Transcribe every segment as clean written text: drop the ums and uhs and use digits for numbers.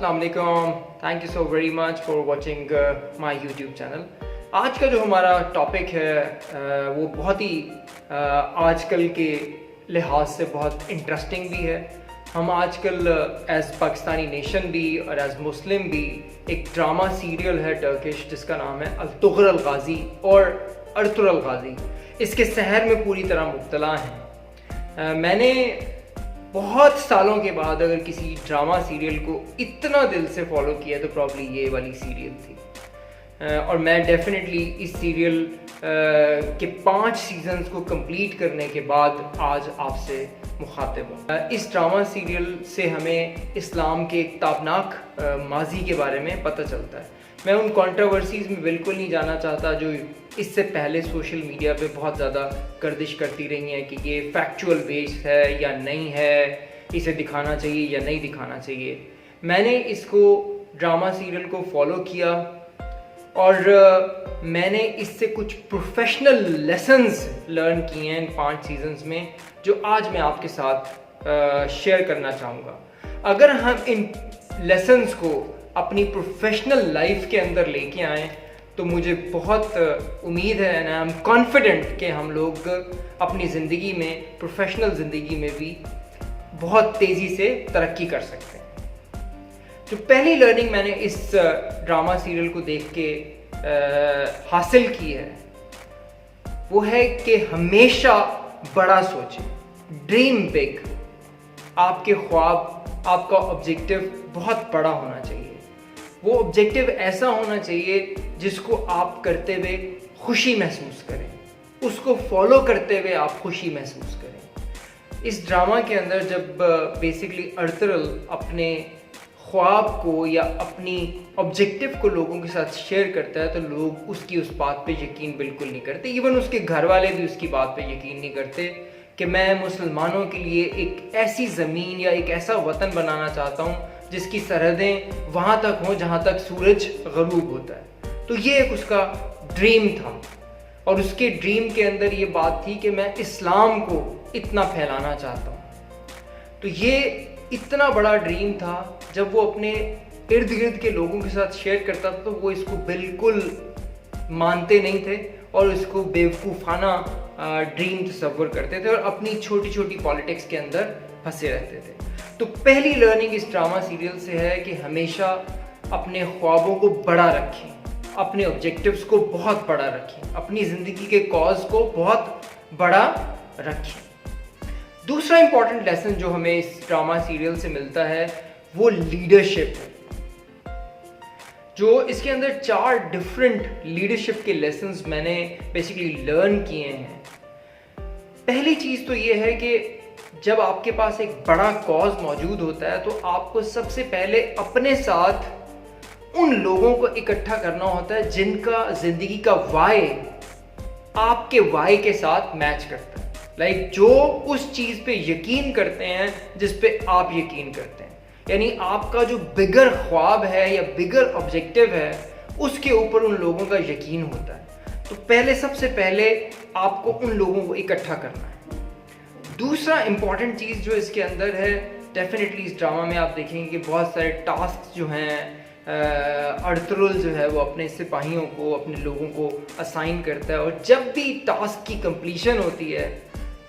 अस्सलाम वालेकुम, thank you so very much for watching my YouTube channel. आज का जो हमारा टॉपिक है वो बहुत ही आजकल के लिहाज से बहुत इंटरेस्टिंग भी है। हम आजकल एज पाकिस्तानी नेशन भी और एज मुस्लिम भी एक ड्रामा सीरियल है टर्किश जिसका नाम है अल-तुग़र अल-गाज़ी और अर्तुग़रुल अल-गाज़ी, इसके सहर में पूरी तरह मुब्तला हैं। मैंने बहुत सालों के बाद अगर किसी ड्रामा सीरियल को इतना दिल से फॉलो किया तो प्रॉब्ली ये वाली सीरियल थी। और मैं डेफिनेटली इस सीरियल के 5 सीजन्स को कंप्लीट करने के बाद आज आपसे मुखातिब हूँ। इस ड्रामा सीरियल से हमें इस्लाम के एक ताबनाक माजी के बारे में पता चलता है। मैं उन कंट्रोवर्सीज़ में बिल्कुल नहीं जाना चाहता जो इससे पहले सोशल मीडिया पे बहुत ज़्यादा गर्दिश करती रही हैं कि ये फैक्चुअल बेस्ड है या नहीं है, इसे दिखाना चाहिए या नहीं दिखाना चाहिए। मैंने इसको ड्रामा सीरियल को फॉलो किया और मैंने इससे कुछ प्रोफेशनल लेसन्स लर्न किए हैं इन 5 सीजन्स में, जो आज मैं आपके साथ शेयर करना चाहूँगा। अगर हम इन लेसन्स को अपनी प्रोफेशनल लाइफ के अंदर लेके आएँ तो मुझे बहुत उम्मीद है एंड आई एम कॉन्फिडेंट कि हम लोग अपनी ज़िंदगी में, प्रोफेशनल ज़िंदगी में भी बहुत तेज़ी से तरक्की कर सकते हैं। जो पहली लर्निंग मैंने इस ड्रामा सीरियल को देख के हासिल की है वो है कि हमेशा बड़ा सोचें, ड्रीम बिग। आपके ख्वाब, आपका ऑब्जेक्टिव बहुत बड़ा होना चाहिए। वो ऑब्जेक्टिव ऐसा होना चाहिए जिसको आप करते हुए खुशी महसूस करें, उसको फॉलो करते हुए आप खुशी महसूस करें। इस ड्रामा के अंदर जब बेसिकली अर्तुग़रुल अपने ख्वाब को या अपनी ऑब्जेक्टिव को लोगों के साथ शेयर करता है तो लोग उसकी उस बात पे यकीन बिल्कुल नहीं करते। इवन उसके घर वाले भी उसकी बात पे यकीन नहीं करते कि मैं मुसलमानों के लिए एक ऐसी ज़मीन या एक ऐसा वतन बनाना चाहता हूँ जिसकी सरहदें वहाँ तक हों जहाँ तक सूरज ग़रूब होता है। तो ये एक उसका ड्रीम था और उसके ड्रीम के अंदर ये बात थी कि मैं इस्लाम को इतना फैलाना चाहता हूँ। तो ये इतना बड़ा ड्रीम था, जब वो अपने इर्द गिर्द के लोगों के साथ शेयर करता था तो वो इसको बिल्कुल मानते नहीं थे और इसको बेवकूफ़ाना ड्रीम तस्वर करते थे और अपनी छोटी छोटी पॉलिटिक्स के अंदर फंसे रहते थे। तो पहली लर्निंग इस ड्रामा सीरियल से है कि हमेशा अपने ख्वाबों को बड़ा रखें, अपने ऑब्जेक्टिव्स को बहुत बड़ा रखें, अपनी ज़िंदगी के कॉज को बहुत बड़ा रखें। दूसरा इंपॉर्टेंट लेसन जो हमें इस ड्रामा सीरियल से मिलता है वो लीडरशिप है। जो इसके अंदर 4 डिफरेंट लीडरशिप के लेसन्स मैंने बेसिकली लर्न किए हैं। पहली चीज़ तो ये है कि जब आपके पास एक बड़ा कॉज मौजूद होता है तो आपको सबसे पहले अपने साथ उन लोगों को इकट्ठा करना होता है जिनका ज़िंदगी का वाई आपके वाई के साथ मैच करता है। लाइक जो उस चीज़ पे यकीन करते हैं जिस पे आप यकीन करते हैं, यानी आपका जो बिगर ख्वाब है या बिगर ऑब्जेक्टिव है उसके ऊपर उन लोगों का यकीन होता है। तो सबसे पहले आपको उन लोगों को इकट्ठा करना है। दूसरा इंपॉर्टेंट चीज़ जो इसके अंदर है, डेफिनेटली इस ड्रामा में आप देखेंगे कि बहुत सारे टास्क जो हैं अर्तुग़रुल जो है वो अपने सिपाहियों को, अपने लोगों को असाइन करता है और जब भी टास्क की कंप्लीशन होती है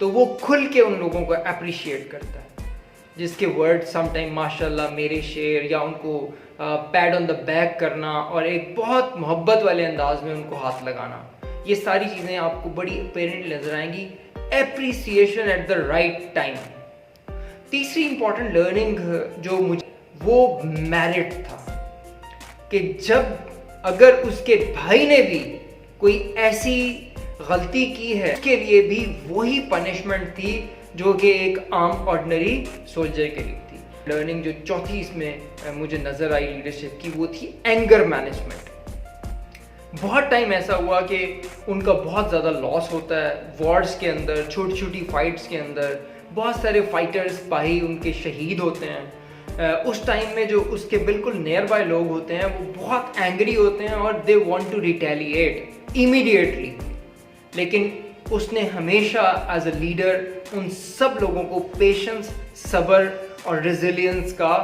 तो वो खुल के उन लोगों को अप्रिशिएट करता है, जिसके वर्ड समटाइम माशाल्लाह, मेरे शेर, या उनको पैड ऑन द बैक करना और एक बहुत मोहब्बत वाले अंदाज में उनको हाथ लगाना, ये सारी चीज़ें आपको बड़ी अपेरेंट नजर आएंगी। Appreciation at the right time. तीसरी इंपॉर्टेंट लर्निंग जो मुझे वो मेरिट था कि जब अगर उसके भाई ने भी कोई ऐसी गलती की है उसके लिए भी वही पनिशमेंट थी जो कि एक आम ऑर्डिनरी सोल्जर के लिए थी। लर्निंग जो चौथी इसमें मुझे नज़र आई लीडरशिप की वो थी एंगर मैनेजमेंट। बहुत टाइम ऐसा हुआ कि उनका बहुत ज़्यादा लॉस होता है वॉर्स के अंदर, छोटी छोटी फाइट्स के अंदर बहुत सारे फाइटर्स सिपाही उनके शहीद होते हैं। उस टाइम में जो उसके बिल्कुल नियर बाय लोग होते हैं वो बहुत एंग्री होते हैं और they want to retaliate immediately, लेकिन उसने हमेशा एज अ लीडर उन सब लोगों को पेशेंस, सब्र और रेजिलियंस का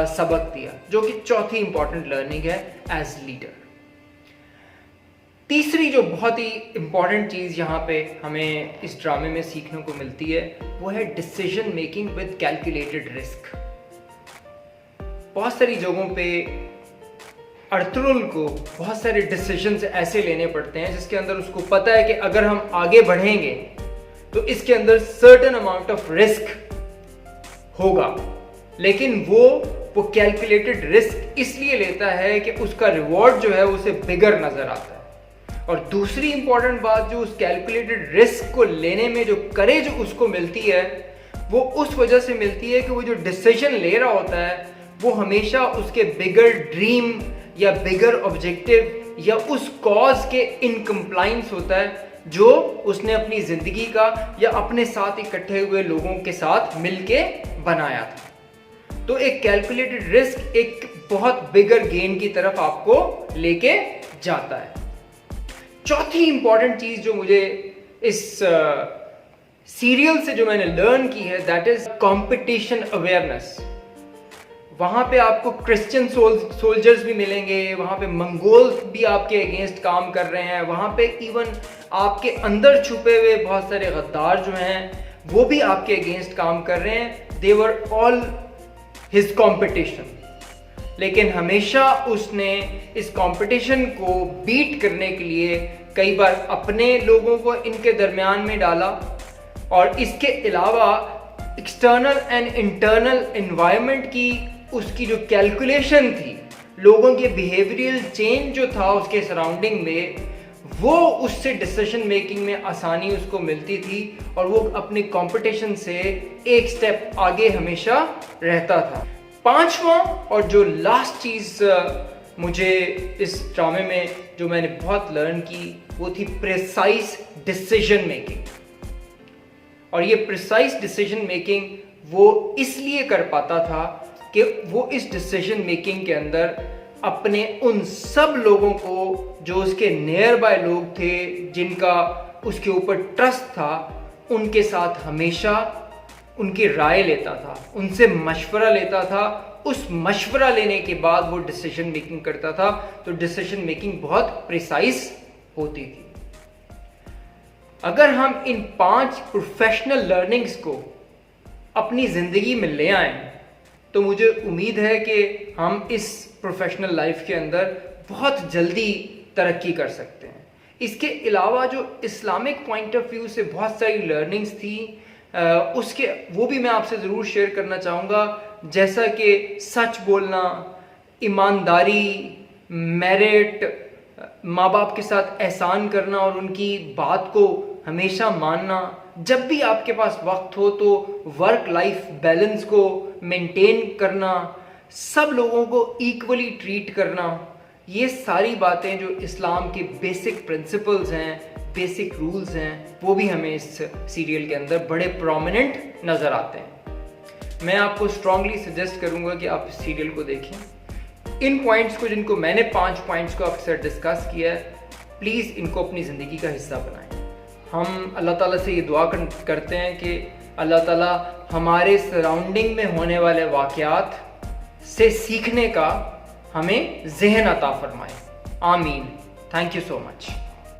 सबक दिया, जो कि चौथी इंपॉर्टेंट लर्निंग है एज लीडर। तीसरी जो बहुत ही इंपॉर्टेंट चीज़ यहाँ पे हमें इस ड्रामे में सीखने को मिलती है वो है decision making with calculated risk. बहुत सारी जगहों पे अर्तुगरुल को बहुत सारे डिसीजंस ऐसे लेने पड़ते हैं जिसके अंदर उसको पता है कि अगर हम आगे बढ़ेंगे तो इसके अंदर सर्टेन अमाउंट ऑफ रिस्क होगा, लेकिन वो कैलकुलेटेड रिस्क इसलिए लेता है कि उसका रिवॉर्ड जो है उसे बिगर नजर आता है। और दूसरी इंपॉर्टेंट बात जो उस कैलकुलेटेड रिस्क को लेने में जो करेज उसको मिलती है वो उस वजह से मिलती है कि वो जो डिसीजन ले रहा होता है वो हमेशा उसके बिगर ड्रीम या बिगर ऑब्जेक्टिव या उस कॉज के इन कंप्लायंस होता है जो उसने अपनी जिंदगी का या अपने साथ इकट्ठे हुए लोगों के साथ मिलके बनाया था। तो एक कैलकुलेटेड रिस्क एक बहुत बिगर गेन की तरफ आपको लेके जाता है। चौथी इंपॉर्टेंट चीज जो मुझे इस सीरियल से जो मैंने लर्न की है दैट इज कंपटीशन अवेयरनेस। वहां पे आपको क्रिश्चियन सोल्जर्स भी मिलेंगे, वहां पे मंगोल्स भी आपके अगेंस्ट काम कर रहे हैं, वहां पे इवन आपके अंदर छुपे हुए बहुत सारे गद्दार जो हैं वो भी आपके अगेंस्ट काम कर रहे हैं। दे वर ऑल हिज कंपटीशन, लेकिन हमेशा उसने इस कंपटीशन को बीट करने के लिए कई बार अपने लोगों को इनके दरमियान में डाला, और इसके अलावा एक्सटर्नल एंड इंटरनल एनवायरनमेंट की उसकी जो कैलकुलेशन थी, लोगों के बिहेवियरल चेंज जो था उसके सराउंडिंग में, वो उससे डिसीजन मेकिंग में आसानी उसको मिलती थी और वो अपने कंपटीशन से एक स्टेप आगे हमेशा रहता था। पांचवा और जो लास्ट चीज मुझे इस ड्रामे में जो मैंने बहुत लर्न की वो थी प्रिसाइज डिसीजन मेकिंग। और ये प्रिसाइज डिसीजन मेकिंग वो इसलिए कर पाता था कि वो इस डिसीजन मेकिंग के अंदर अपने उन सब लोगों को जो उसके नियर बाय लोग थे, जिनका उसके ऊपर ट्रस्ट था, उनके साथ हमेशा उनकी राय लेता था, उनसे मशवरा लेता था। उस मशवरा लेने के बाद वो डिसीजन मेकिंग करता था, तो डिसीजन मेकिंग बहुत प्रिसाइज होती थी। अगर हम इन 5 प्रोफेशनल लर्निंग्स को अपनी जिंदगी में ले आएं तो मुझे उम्मीद है कि हम इस प्रोफेशनल लाइफ के अंदर बहुत जल्दी तरक्की कर सकते हैं। इसके अलावा जो इस्लामिक पॉइंट ऑफ व्यू से बहुत सारी लर्निंग्स थी उसके वो भी मैं आपसे ज़रूर शेयर करना चाहूँगा, जैसा कि सच बोलना, ईमानदारी, मेरिट, माँ बाप के साथ एहसान करना और उनकी बात को हमेशा मानना, जब भी आपके पास वक्त हो तो वर्क लाइफ बैलेंस को मेंटेन करना, सब लोगों को इक्वली ट्रीट करना, ये सारी बातें जो इस्लाम के बेसिक प्रिंसिपल्स हैं, बेसिक रूल्स हैं, वो भी हमें इस सीरियल के अंदर बड़े प्रोमिनेंट नज़र आते हैं। मैं आपको स्ट्रांगली सजेस्ट करूंगा कि आप इस सीरियल को देखें। इन पॉइंट्स को, जिनको मैंने 5 पॉइंट्स को आपके साथ डिस्कस किया है, प्लीज़ इनको अपनी ज़िंदगी का हिस्सा बनाएं। हम अल्लाह ताला से ये दुआ करते हैं कि अल्लाह ताला हमारे सराउंडिंग में होने वाले वाक़यात से सीखने का हमें ज़हन अता फरमाए। आमीन। Thank you so much.